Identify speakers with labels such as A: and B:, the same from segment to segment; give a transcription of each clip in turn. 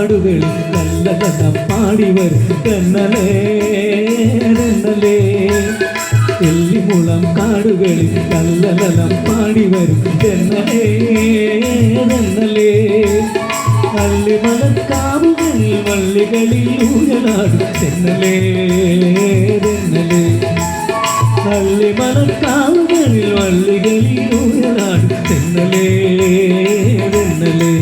A: കാടുകളിൽ നല്ല കഥ പാടി വരും തെന്നലേ തെന്നലേ എല്ലിമുളം കാടുകളിൽ നല്ല കഥ പാടി വരും തെന്നലേ തെന്നലേ അല്ലിമലക്കാവുകളിൽ വള്ളികളിൽ ഊഞ്ഞലാടും തെന്നലേ തെന്നലേ അല്ലിമലക്കാവുകളിൽ വള്ളികളിൽ ഊഞ്ഞലാടും തെന്നലേ തെന്നലേ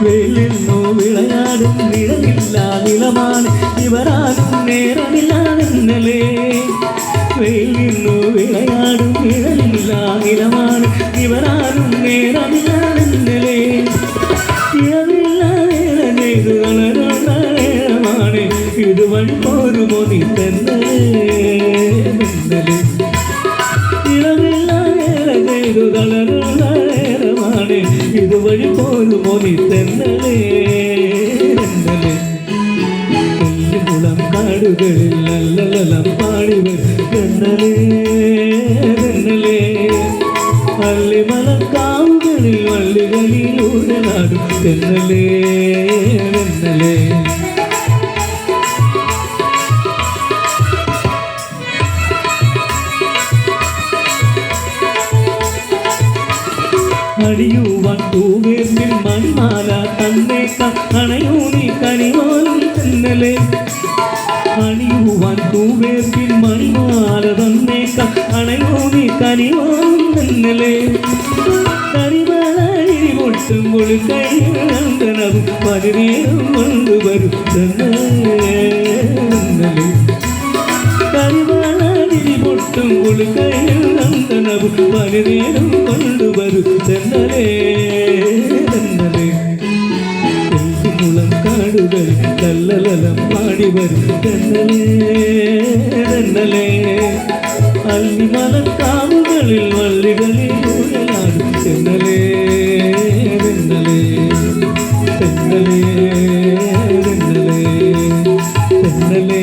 A: വെയിലിന്നു വിളയാടും നിഴലില്ല നിലമാണ് ഇവരാരും നേരമില്ലാതെന്നലേ വെയിലിന്നു വിളയാടും നിഴലില്ല നിലമാണ് ഇവരാരും നേരമില്ലാതെന്നലേ ഇഴവില്ല നേര ചെയ്തു വളരുന്ന നേരമാണ് ഇതുവഴി പോരുമോ നീ തെന്നലേ തെന്നലേ ഇളവില്ല നേര ചെയ്തു വളരുന്ന നേരമാണ് ഇതുവഴി പോരുമോ നീ തെന്നലേ തെന്നലേ എല്ലിമുളം കാടുകളിൽ നല്ല ലലം പാടി വരും തെന്നലേ തെന്നലേ അല്ലിമലക്കാവുകളിൽ വള്ളികളിൽ ഊഞ്ഞലാടും തെന്നലേ തെന്നലേ അടിയുവാൻ തൂവേർന്നിൽ മണിമാല തന്നേക്കാം അണയൂ നീ കനിവാലും തെന്നലേ അണിയുവാൻ തൂവേർന്നിൽ മണിമാല തന്നേക്കാം അണയൂ നീ കനിവാലും തെന്നലേ കരിമലരി പൊട്ടുമ്പോൾ കൈനവും പതിനേറും കൊണ്ടുവരും തെന്നലേ തെന്നലേ കരിമലരി പൊട്ടുമ്പോൾ കൈനവും പതിനേറും കൊണ്ടുവരും തെന്നലേ തെന്നലേ എല്ലിമുളം കാടുകൾ നല്ല ലലം പാടി വരും തെന്നലേ തെന്നലേ അല്ലിമലക്കാവുകളിൽ വള്ളികളിൽ ഊഞ്ഞലാടും തെന്നലേ തെന്നലേ തെന്നലേ തെന്നലേ തെന്നലേ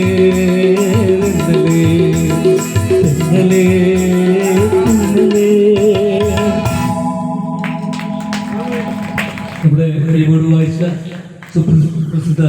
A: തെന്നലേ തെന്നലേ തെന്നലേ. നമ്മുടെ കൈമോട് വായിച്ച സുപ്രസിദ്ധ